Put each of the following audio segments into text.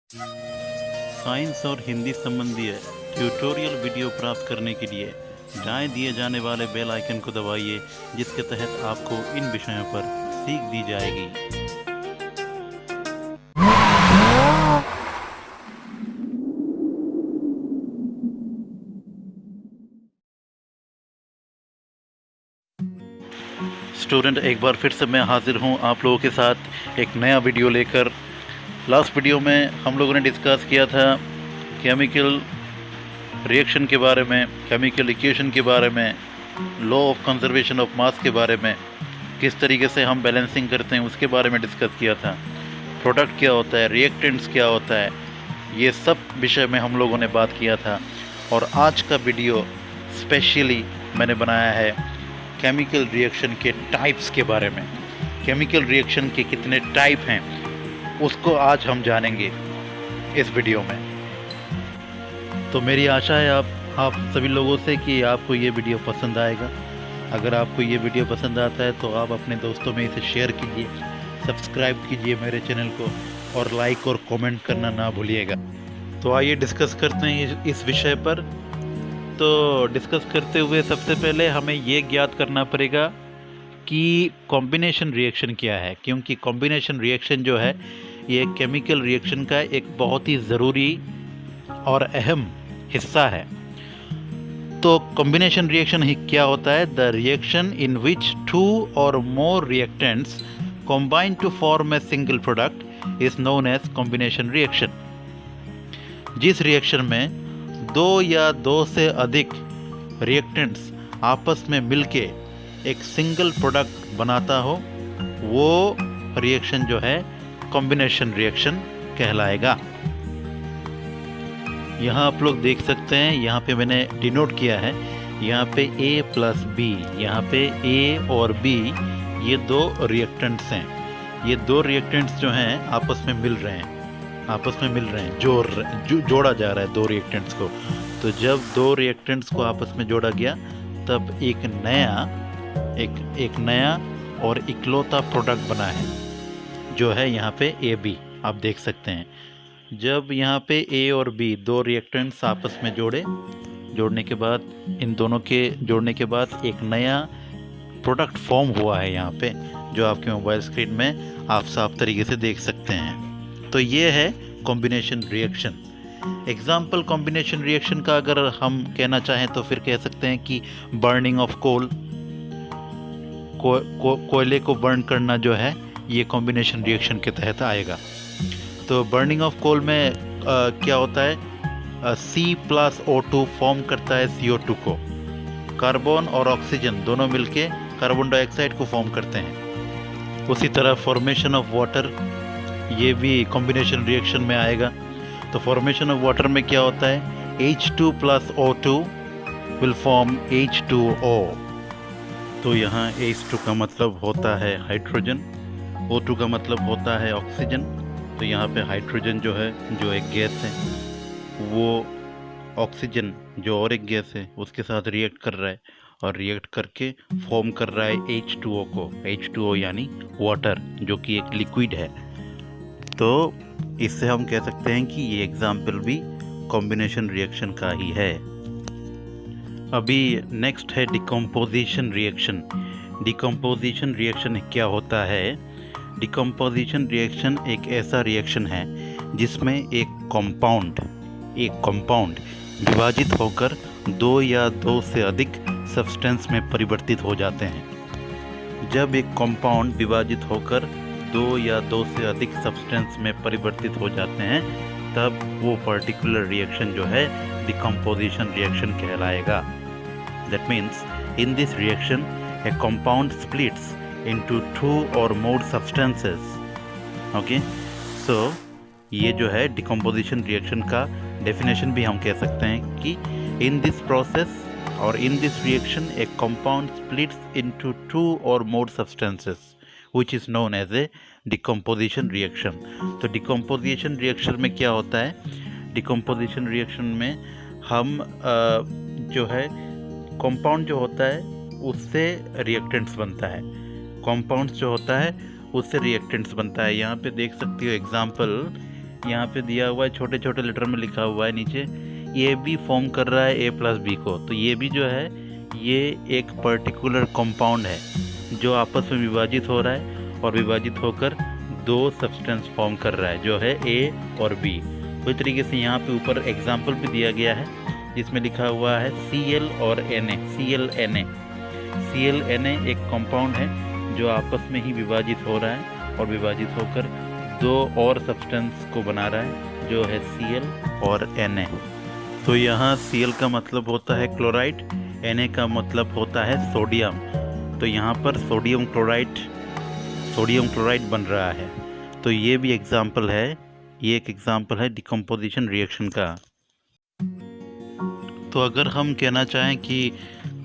Science और हिंदी संबंधी tutorial video प्राप्त करने के लिए दाएं दिए जाने वाले बेल आइकन को दबाइए, जिसके तहत आपको इन विषयों पर सीख दी जाएगी। स्टूडेंट, एक बार फिर से मैं हाजिर हूं आप लोगों के साथ एक नया वीडियो लेकर। लास्ट वीडियो में हम लोगों ने डिस्कस किया था केमिकल रिएक्शन के बारे में, केमिकल इक्वेशन के बारे में, law of conservation of mass के बारे में, किस तरीके से हम बैलेंसिंग करते हैं उसके बारे में डिस्कस किया था। प्रोडक्ट क्या होता है, रिएक्टेंट्स क्या होता है, ये सब विषय में हम लोगों ने बात किया था। और आज का वीडियो स्पेशली मैंने बनाया है केमिकल रिएक्शन के टाइप्स के बारे में। केमिकल रिएक्शन के कितने टाइप हैं उसको आज हम जानेंगे इस वीडियो में। तो मेरी आशा है आप सभी लोगों से कि आपको ये वीडियो पसंद आएगा। अगर आपको ये वीडियो पसंद आता है तो आप अपने दोस्तों में इसे शेयर कीजिए, सब्सक्राइब कीजिए मेरे चैनल को, और लाइक और कमेंट करना ना भूलिएगा। तो आइए डिस्कस करते हैं इस विषय पर। तो डिस्कस करते हुए सबसे पहले हमें ये ज्ञात करना पड़ेगा कि कॉम्बिनेशन रिएक्शन क्या है, क्योंकि कॉम्बिनेशन रिएक्शन जो है ये केमिकल रिएक्शन का एक बहुत ही ज़रूरी और अहम हिस्सा है। तो कॉम्बिनेशन रिएक्शन ही क्या होता है? The reaction in which two और more reactants combine to form a single product is known as combination reaction। जिस रिएक्शन में दो या दो से अधिक रिएक्टेंट्स आपस में मिलके एक सिंगल प्रोडक्ट बनाता हो, वो रिएक्शन जो है कॉम्बिनेशन रिएक्शन कहलाएगा। यहाँ आप लोग देख सकते हैं, यहाँ पे मैंने डिनोट किया है, यहाँ पे A प्लस बी, यहाँ पे A और B ये दो रिएक्टेंट्स हैं। ये दो रिएक्टेंट्स जो हैं आपस में मिल रहे हैं, जोड़ा जा रहा है दो रिएक्टेंट्स को। तो जब दो रिएक्टेंट्स को आपस में जोड़ा गया तब एक नया और इकलौता प्रोडक्ट बना है, जो है यहाँ पे AB। आप देख सकते हैं, जब यहाँ पे A और B दो रिएक्टेंट्स आपस में जोड़ने के बाद, इन दोनों के जोड़ने के बाद एक नया प्रोडक्ट फॉर्म हुआ है यहाँ पे, जो आपके मोबाइल स्क्रीन में आप साफ तरीके से देख सकते हैं। तो ये है combination reaction. Example combination reaction का अगर हम कहना चाहें तो फिर कह सकते हैं कि बर्निंग ऑफ कोयले को बर्न करना जो है ये कॉम्बिनेशन रिएक्शन के तहत आएगा। तो बर्निंग ऑफ कोल में क्या होता है? C+O2 फॉर्म करता है CO2 को। कार्बन और ऑक्सीजन दोनों मिलके कार्बन डाइऑक्साइड को फॉर्म करते हैं। उसी तरह फॉर्मेशन ऑफ वाटर, ये भी कॉम्बिनेशन रिएक्शन में आएगा। तो फॉर्मेशन ऑफ वाटर में क्या होता है? H2 plus O2 will form H2O। तो यहाँ H2 का मतलब होता है हाइड्रोजन, O2 का मतलब होता है ऑक्सीजन। तो यहाँ पे हाइड्रोजन जो है, जो एक गैस है, वो ऑक्सीजन जो और एक गैस है उसके साथ रिएक्ट कर रहा है, और रिएक्ट करके फॉर्म कर रहा है H2O को। H2O यानी वाटर, जो कि एक लिक्विड है। तो इससे हम कह सकते हैं कि ये एग्जाम्पल भी कॉम्बिनेशन रिएक्शन का ही है। अभी नेक्स्ट है डिकम्पोजिशन रिएक्शन। डिकम्पोजिशन रिएक्शन क्या होता है? डिकम्पोजिशन रिएक्शन एक ऐसा रिएक्शन है जिसमें एक कंपाउंड विभाजित होकर दो या दो से अधिक सब्सटेंस में परिवर्तित हो जाते हैं। जब एक कंपाउंड विभाजित होकर दो या दो से अधिक सब्सटेंस में परिवर्तित हो जाते हैं, तब वो पर्टिकुलर रिएक्शन जो है डिकम्पोजिशन रिएक्शन कहलाएगा। That means in this reaction a compound splits into two और मोर सब्सटेंसेस। ओके, सो ये जो है डिकम्पोजिशन रिएक्शन का डेफिनेशन भी हम कह सकते हैं कि इन दिस प्रोसेस और in this reaction a compound splits into two और more substances which is known as a decomposition reaction। तो decomposition reaction में क्या होता है? decomposition reaction में हम जो है कंपाउंड जो होता है उससे रिएक्टेंट्स बनता है, कंपाउंड्स जो होता है उससे रिएक्टेंट्स बनता है। यहाँ पे देख सकते हो एग्जाम्पल यहाँ पे दिया हुआ है, छोटे छोटे लेटर में लिखा हुआ है नीचे, ये भी फॉर्म कर रहा है ए प्लस बी को। तो ये भी जो है ये एक पर्टिकुलर कंपाउंड है जो आपस में विभाजित हो रहा है और विभाजित होकर दो सब्सटेंस फॉर्म कर रहा है जो है ए और बी। उसी तरीके से यहाँ पे ऊपर एग्जाम्पल भी दिया गया है जिसमें लिखा हुआ है Cl और Na, ClNa एक कंपाउंड है जो आपस में ही विभाजित हो रहा है और विभाजित होकर दो और सब्सटेंस को बना रहा है जो है Cl और Na। तो यहाँ Cl का मतलब होता है क्लोराइड, Na का मतलब होता है सोडियम। तो यहाँ पर सोडियम क्लोराइड बन रहा है। तो ये भी एग्जाम्पल है, ये एक एग्जाम्पल है डिकम्पोजिशन रिएक्शन का। तो अगर हम कहना चाहें कि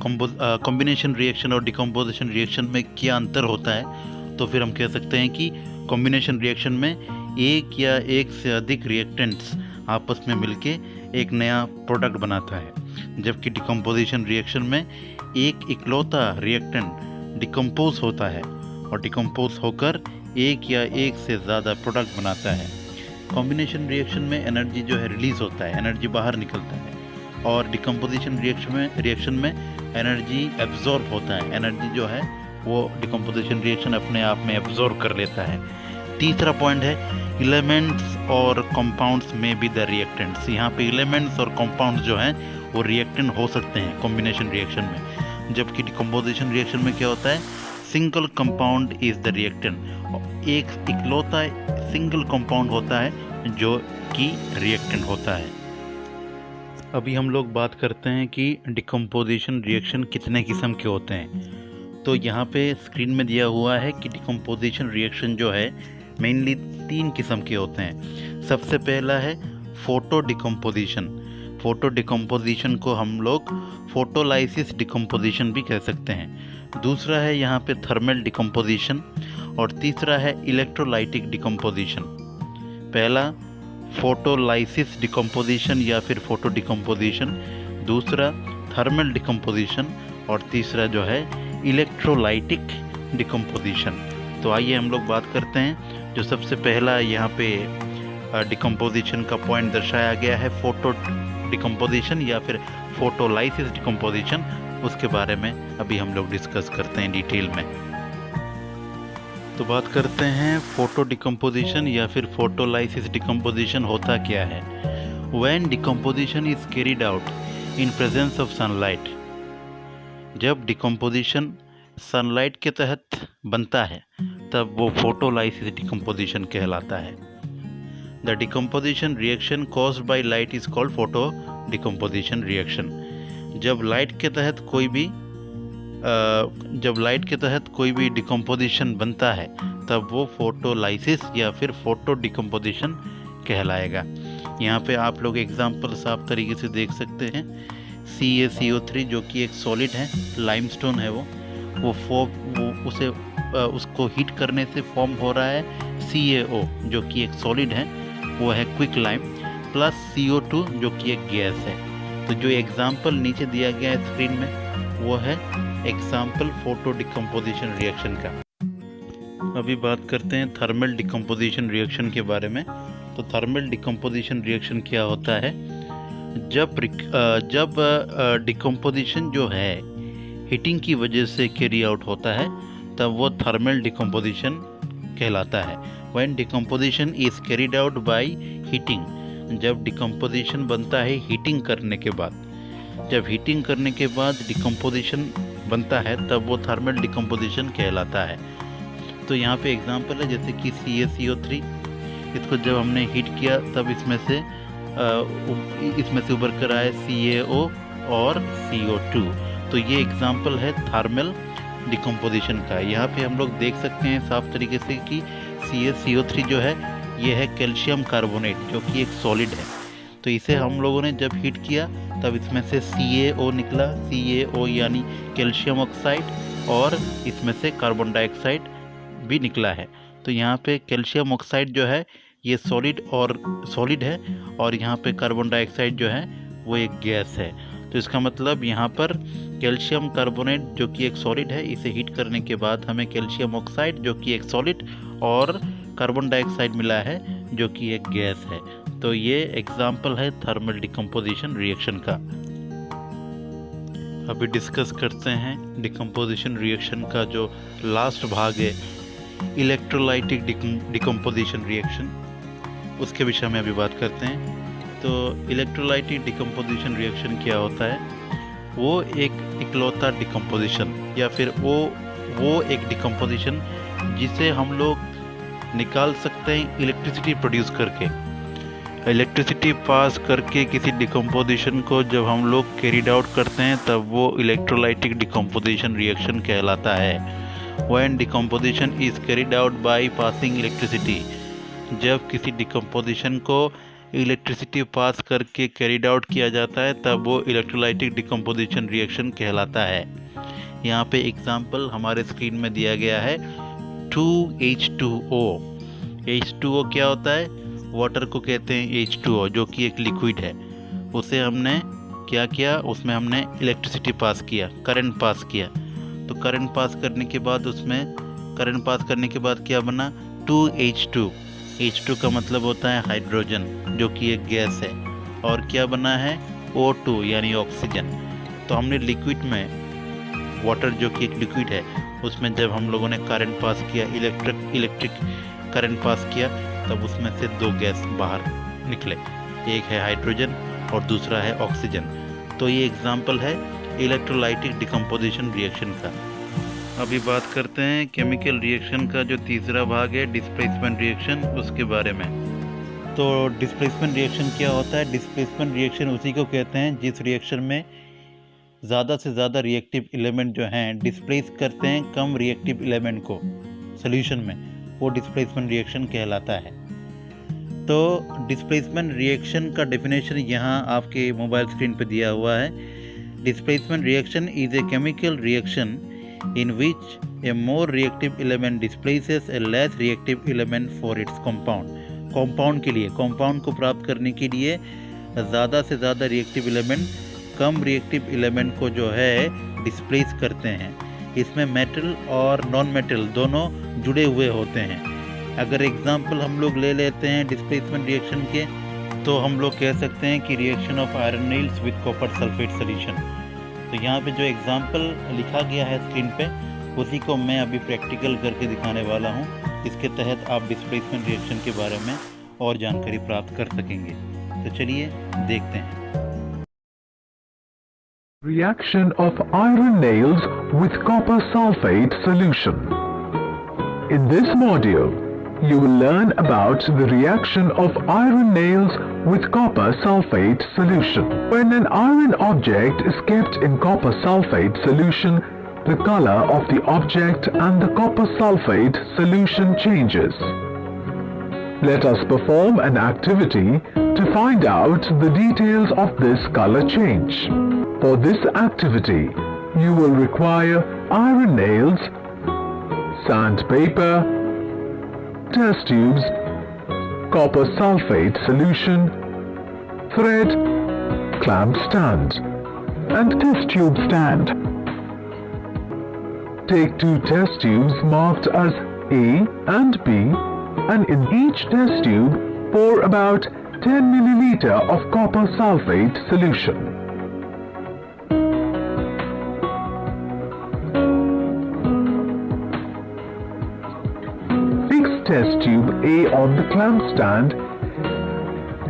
कॉम्बिनेशन रिएक्शन और डिकम्पोजिशन रिएक्शन में क्या अंतर होता है, तो फिर हम कह सकते हैं कि कॉम्बिनेशन रिएक्शन में एक या एक से अधिक रिएक्टेंट्स आपस में मिलके एक नया प्रोडक्ट बनाता है, जबकि डिकम्पोजिशन रिएक्शन में एक इकलौता रिएक्टेंट डिकम्पोज होता है और डिकम्पोज होकर एक या एक से ज़्यादा प्रोडक्ट बनाता है। कॉम्बिनेशन रिएक्शन में एनर्जी जो है रिलीज़ होता है, एनर्जी बाहर निकलता है, और डिकम्पोजिशन रिएक्शन में एनर्जी एब्जॉर्ब होता है, एनर्जी जो है वो डिकम्पोजिशन रिएक्शन अपने आप में एब्जॉर्ब कर लेता है। तीसरा पॉइंट है एलिमेंट्स और कंपाउंड्स में भी द रिएक्टेंट्स। यहाँ पे एलिमेंट्स और कंपाउंड्स जो हैं वो रिएक्टेंट हो सकते हैं कॉम्बिनेशन रिएक्शन में, जबकि डिकम्पोजिशन रिएक्शन में क्या होता है, single compound is the reactant. एक इकलौता सिंगल कंपाउंड होता है जो कि रिएक्टेंट होता है। अभी हम लोग बात करते हैं कि डिकम्पोजिशन रिएक्शन कितने किस्म के होते हैं। तो यहाँ पे स्क्रीन में दिया हुआ है कि डिकम्पोजिशन रिएक्शन जो है मेनली 3 किस्म के होते हैं। सबसे पहला है फोटो डिकम्पोजिशन। फोटो डिकम्पोजिशन को हम लोग फोटोलाइसिस डिकम्पोजिशन भी कह सकते हैं। दूसरा है यहाँ पे थर्मल डिकम्पोजिशन और तीसरा है इलेक्ट्रोलाइटिक डिकम्पोजिशन। पहला फोटोलाइसिस डिकम्पोजिशन या फिर फोटो डिकम्पोजिशन, दूसरा थर्मल डिकम्पोजिशन और तीसरा जो है इलेक्ट्रोलाइटिक डिकम्पोजिशन। तो आइए हम लोग बात करते हैं। जो सबसे पहला यहाँ पे डिकम्पोजिशन का पॉइंट दर्शाया गया है फोटो डिकम्पोजिशन या फिर फोटोलाइसिस डिकम्पोजिशन, उसके बारे में अभी हम लोग डिस्कस करते हैं डिटेल में। तो बात करते हैं फोटो डिकम्पोजिशन या फिर फोटोलाइसिस डिकम्पोजिशन होता क्या है। When decomposition is carried out in presence of sunlight. जब डिकम्पोजिशन सनलाइट के तहत बनता है तब वो फोटोलाइसिस डिकम्पोजिशन कहलाता है। The decomposition reaction caused by light is called photo decomposition reaction. जब लाइट के तहत कोई भी डिकम्पोजिशन बनता है तब वो फोटोलाइसिस या फिर फोटो डिकम्पोजिशन कहलाएगा। यहाँ पे आप लोग एग्जाम्पल साफ तरीके से देख सकते हैं। CaCO3 जो कि एक सॉलिड है, लाइमस्टोन है, उसको हीट करने से फॉर्म हो रहा है CaO जो कि एक सॉलिड है, वो है क्विक लाइम, प्लस CO2 जो कि एक गैस है। तो जो एग्जाम्पल नीचे दिया गया है स्क्रीन में वो है एग्जाम्पल फोटो डिकम्पोजिशन रिएक्शन का। अभी बात करते हैं थर्मल डिकम्पोजिशन रिएक्शन के बारे में। तो थर्मल डिकम्पोजिशन रिएक्शन क्या होता है, जब डिकम्पोजिशन जो है हीटिंग की वजह से कैरी आउट होता है तब वो थर्मल डिकम्पोजिशन कहलाता है। When decomposition is carried out by heating. जब डिकम्पोजिशन बनता है हीटिंग करने के बाद, जब हीटिंग करने के बाद डिकम्पोजिशन बनता है तब वो थर्मल डिकम्पोजिशन कहलाता है। तो यहाँ पे एग्जांपल है जैसे कि CaCO3, इसको जब हमने हीट किया तब इसमें से उभर कर आए CaO और CO2। तो ये एग्जांपल है थर्मल डिकम्पोजिशन का। यहाँ पे हम लोग देख सकते हैं साफ तरीके से कि CaCO3 जो है ये है कैल्शियम कार्बोनेट जो कि एक सॉलिड है। तो इसे हम लोगों ने जब हीट किया तब इसमें से CaO निकला, CaO यानी कैल्शियम ऑक्साइड, और इसमें से कार्बन डाइऑक्साइड भी निकला है। तो यहाँ पे कैल्शियम ऑक्साइड जो है ये सॉलिड है और यहाँ पे कार्बन डाइऑक्साइड जो है वो एक गैस है। तो इसका मतलब यहाँ पर कैल्शियम कार्बोनेट जो कि एक सॉलिड है, इसे हीट करने के बाद हमें कैल्शियम ऑक्साइड जो कि एक सॉलिड और कार्बन डाइऑक्साइड मिला है जो कि एक गैस है। तो ये एग्जाम्पल है थर्मल डिकम्पोजिशन रिएक्शन का। अभी डिस्कस करते हैं डिकम्पोजिशन रिएक्शन का जो लास्ट भाग है, इलेक्ट्रोलाइटिक डिकम्पोजिशन रिएक्शन, उसके विषय में अभी बात करते हैं। तो इलेक्ट्रोलाइटिक डिकम्पोजिशन रिएक्शन क्या होता है? वो एक इकलौता डिकम्पोजिशन या फिर वो एक डिकम्पोजिशन जिसे हम लोग निकाल सकते हैं इलेक्ट्रिसिटी प्रोड्यूस करके। इलेक्ट्रिसिटी पास करके किसी डिकम्पोजिशन को जब हम लोग कैरिड आउट करते हैं तब वो इलेक्ट्रोलाइटिक डिकम्पोजिशन रिएक्शन कहलाता है। When decomposition is carried out by passing electricity, जब किसी डिकम्पोजिशन को इलेक्ट्रिसिटी पास करके कैरिड आउट किया जाता है तब वो इलेक्ट्रोलाइटिक डिकम्पोजिशन रिएक्शन कहलाता है। यहाँ पे एग्जाम्पल हमारे स्क्रीन में दिया गया है 2H2O। H2O क्या होता है? वाटर को कहते हैं H2O, जो कि एक लिक्विड है। उसे हमने क्या किया? उसमें हमने इलेक्ट्रिसिटी पास किया, करंट पास किया। तो करंट पास करने के बाद क्या बना? 2H2। H2 का मतलब होता है हाइड्रोजन, जो कि एक गैस है। और क्या बना है? O2 यानी ऑक्सीजन। तो हमने लिक्विड में, वाटर जो कि एक लिक्विड है, उसमें जब हम लोगों ने करंट पास किया, इलेक्ट्रिक करंट पास किया, तब उसमें से दो गैस बाहर निकले, एक है हाइड्रोजन और दूसरा है ऑक्सीजन। तो ये एग्जाम्पल है इलेक्ट्रोलाइटिक डिकम्पोजिशन रिएक्शन का। अभी बात करते हैं केमिकल रिएक्शन का जो तीसरा भाग है, डिस्प्लेसमेंट रिएक्शन, उसके बारे में। तो डिस्प्लेसमेंट रिएक्शन क्या होता है? डिस्प्लेसमेंट रिएक्शन उसी को कहते हैं जिस रिएक्शन में ज़्यादा से ज़्यादा रिएक्टिव एलिमेंट जो हैं डिस्प्लेस करते हैं कम रिएक्टिव एलिमेंट को सॉल्यूशन में, वो डिस्प्लेसमेंट रिएक्शन कहलाता है। तो डिस्प्लेसमेंट रिएक्शन का डेफिनेशन यहाँ आपके मोबाइल स्क्रीन पर दिया हुआ है। Displacement reaction is a chemical reaction in which a more reactive element displaces a less reactive element for its compound। Compound के लिए, कंपाउंड को प्राप्त करने के लिए ज़्यादा से ज़्यादा रिएक्टिव एलिमेंट कम रिएक्टिव एलिमेंट को जो है डिस्प्लेस करते हैं। इसमें मेटल और नॉन मेटल दोनों जुड़े हुए होते हैं। अगर एग्जांपल हम लोग ले लेते हैं डिस्प्लेसमेंट रिएक्शन के, तो हम लोग कह सकते हैं कि reaction of iron nails with copper sulphate solution. तो यहाँ पे जो एग्जाम्पल लिखा गया है स्क्रीन पे, उसी को मैं अभी प्रैक्टिकल करके दिखाने वाला हूँ। इसके तहत आप डिस्प्लेसमेंट रिएक्शन के बारे में और जानकारी प्राप्त कर सकेंगे। तो चलिए देखते हैं। Reaction of iron nails with copper sulfate solution. In this module, you will learn about the reaction of iron nails with copper sulfate solution. When an iron object is kept in copper sulfate solution, the color of the object and the copper sulfate solution changes. Let us perform an activity to find out the details of this color change. For this activity, you will require iron nails, sandpaper, test tubes, copper sulfate solution, thread, clamp stand, and test tube stand. Take two test tubes marked as A and B, and in each test tube pour about 10 milliliter of copper sulfate solution. Test tube A on the clamp stand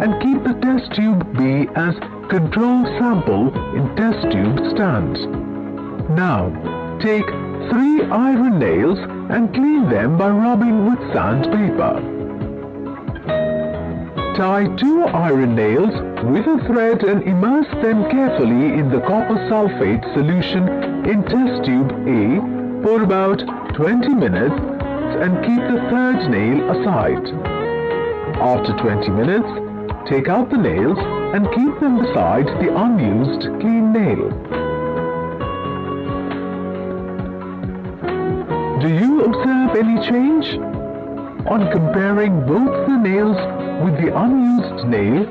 and keep the test tube B as control sample in test tube stand. Now take 3 iron nails and clean them by rubbing with sandpaper. Tie 2 iron nails with a thread and immerse them carefully in the copper sulfate solution in test tube A for about 20 minutes and keep the third nail aside. After 20 minutes, take out the nails and keep them beside the unused clean nail. Do you observe any change? On comparing both the nails with the unused nail,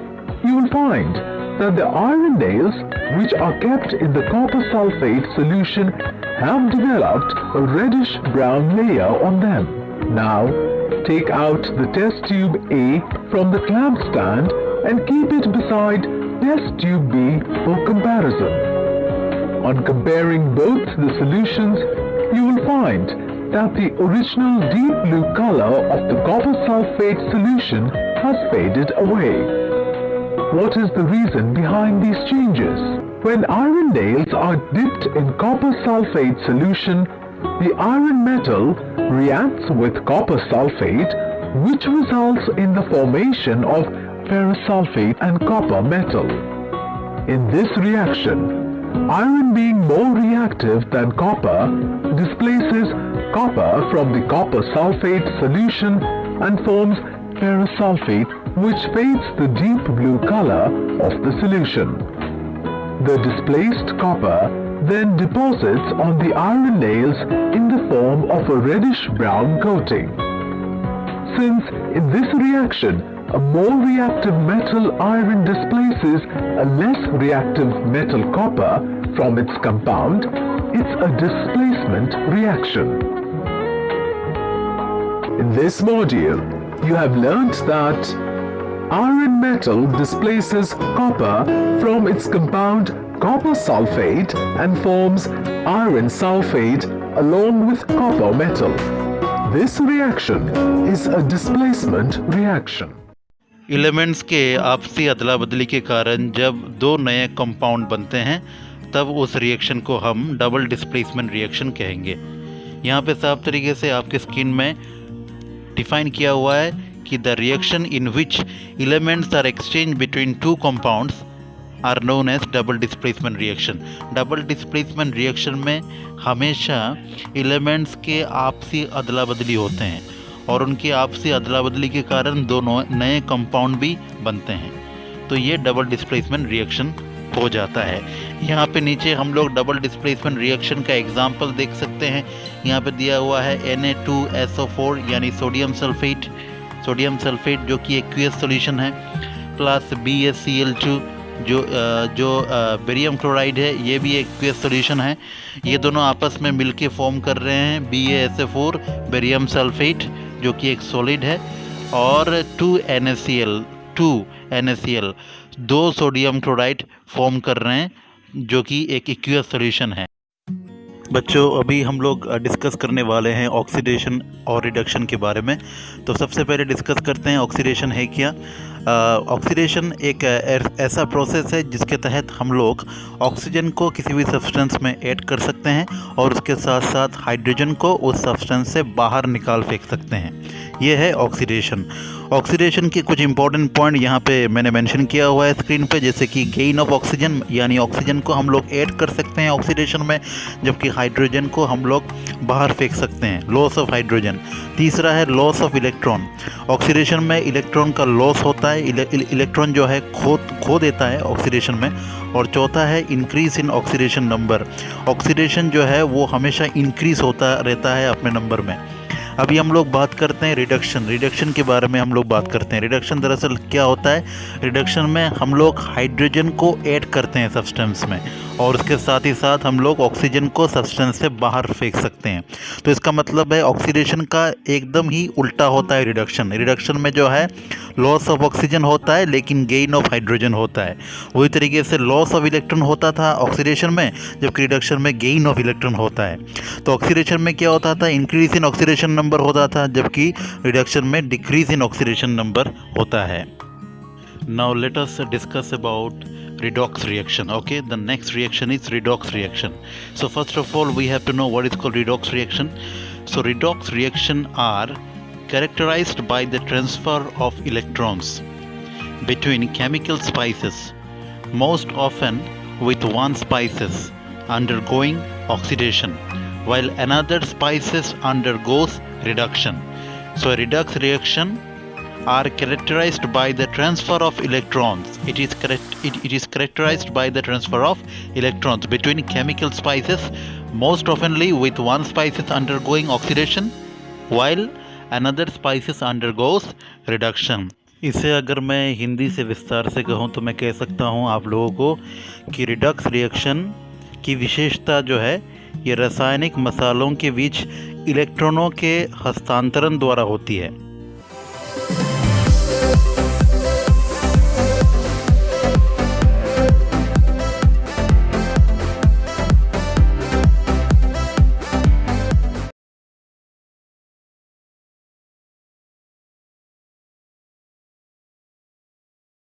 you will find that the iron nails, which are kept in the copper sulfate solution, have developed a reddish brown layer on them. Now take out the test tube A from the clamp stand and keep it beside test tube B for comparison. On comparing both the solutions, you will find that the original deep blue color of the copper sulfate solution has faded away. What is the reason behind these changes? When iron nails are dipped in copper sulfate solution, the iron metal reacts with copper sulfate, which results in the formation of ferrous sulfate and copper metal. In this reaction, iron being more reactive than copper displaces copper from the copper sulfate solution and forms ferrous sulfate, which fades the deep blue color of the solution. The displaced copper then deposits on the iron nails in the form of a reddish-brown coating. Since in this reaction, a more reactive metal iron displaces a less reactive metal copper from its compound, it's a displacement reaction. In this module, you have learnt that iron metal displaces copper from its compound copper sulfate and forms iron sulfate along with copper metal. This reaction is a displacement reaction. Elements के आपसी अदला बदली के कारण जब दो नए compound बनते हैं तब उस रिएक्शन को हम डबल डिस्प्लेसमेंट रिएक्शन कहेंगे। यहाँ पे साफ तरीके से आपके स्क्रीन में डिफाइन किया हुआ है कि the reaction in which elements are exchange between two compounds are known as double displacement reaction. Double displacement reaction में हमेशा एलिमेंट्स के आपसी अदला बदली होते हैं और उनकी आपसी अदला बदली के कारण दो नए कंपाउंड भी बनते हैं, तो ये डबल डिस्प्लेसमेंट रिएक्शन हो जाता है। यहाँ पे नीचे हम लोग डबल डिस्प्लेसमेंट रिएक्शन का एग्जाम्पल देख सकते हैं। यहाँ पे दिया हुआ है Na2SO4 यानी सोडियम सल्फेट जो कि एक्वियस सॉल्यूशन है, प्लस BaCl2 जो बेरियम क्लोराइड है, ये भी एक्वियस सॉल्यूशन है। ये दोनों आपस में मिलके फॉर्म कर रहे हैं BaSO4 बेरियम सल्फेट जो कि एक सॉलिड है, और 2NaCl दो सोडियम क्लोराइड फॉर्म कर रहे हैं जो कि एक एक्वियस सॉल्यूशन है। बच्चों, अभी हम लोग डिस्कस करने वाले हैं ऑक्सीडेशन और रिडक्शन के बारे में। तो सबसे पहले डिस्कस करते हैं ऑक्सीडेशन है क्या। ऑक्सीडेशन एक ऐसा प्रोसेस है जिसके तहत हम लोग ऑक्सीजन को किसी भी सब्सटेंस में ऐड कर सकते हैं और उसके साथ साथ हाइड्रोजन को उस सब्सटेंस से बाहर निकाल फेंक सकते हैं। ये है ऑक्सीडेशन। ऑक्सीडेशन के कुछ इंपॉर्टेंट पॉइंट यहाँ पे मैंने मेंशन किया हुआ है स्क्रीन पे, जैसे कि गेन ऑफ ऑक्सीजन यानी ऑक्सीजन को हम लोग ऐड कर सकते हैं ऑक्सीडेशन में, जबकि हाइड्रोजन को हम लोग बाहर फेंक सकते हैं, लॉस ऑफ हाइड्रोजन। तीसरा है लॉस ऑफ इलेक्ट्रॉन। ऑक्सीडेशन में इलेक्ट्रॉन का लॉस होता है, इलेक्ट्रॉन जो है खो देता है ऑक्सीडेशन में। और चौथा है increase in oxidation number. Oxidation जो है वो हमेशा इंक्रीज होता रहता है अपने नंबर में। अभी हम लोग बात करते हैं रिडक्शन के बारे में हम लोग बात करते हैं। रिडक्शन दरअसल क्या होता है, रिडक्शन में हम लोग हाइड्रोजन को ऐड करते हैं सब्सटेंस में और उसके साथ ही साथ हम लोग ऑक्सीजन को सब्सटेंस से बाहर फेंक सकते हैं। तो इसका मतलब है ऑक्सीडेशन का एकदम ही उल्टा होता है रिडक्शन में जो है लॉस ऑफ ऑक्सीजन होता है लेकिन गेन ऑफ हाइड्रोजन होता है। वही तरीके से लॉस ऑफ इलेक्ट्रॉन होता था ऑक्सीडेशन में, जबकि रिडक्शन में गेन ऑफ इलेक्ट्रॉन होता है। तो ऑक्सीडेशन में क्या होता था, इंक्रीज इन ऑक्सीडेशन नंबर होता था, जबकि रिडक्शन में डिक्रीज इन ऑक्सीडेशन नंबर होता है। Now let us discuss about redox reaction. Okay, the next reaction is redox reaction. So first of all we have to know what is called redox reaction. So redox reaction are characterized by the transfer of electrons between chemical spices, most often with one spices undergoing oxidation while another spices undergoes reduction. So a redox reaction are characterized by the transfer of electrons. It is characterized by the transfer of electrons between chemical spices, most oftenly with one spices undergoing oxidation while another spices undergoes reduction. इसे अगर मैं हिंदी से विस्तार से कहूँ तो मैं कह सकता हूँ आप लोगों को कि रिडक्स रिएक्शन की विशेषता जो है ये रासायनिक मसालों के बीच इलेक्ट्रॉनों के हस्तांतरण द्वारा होती है।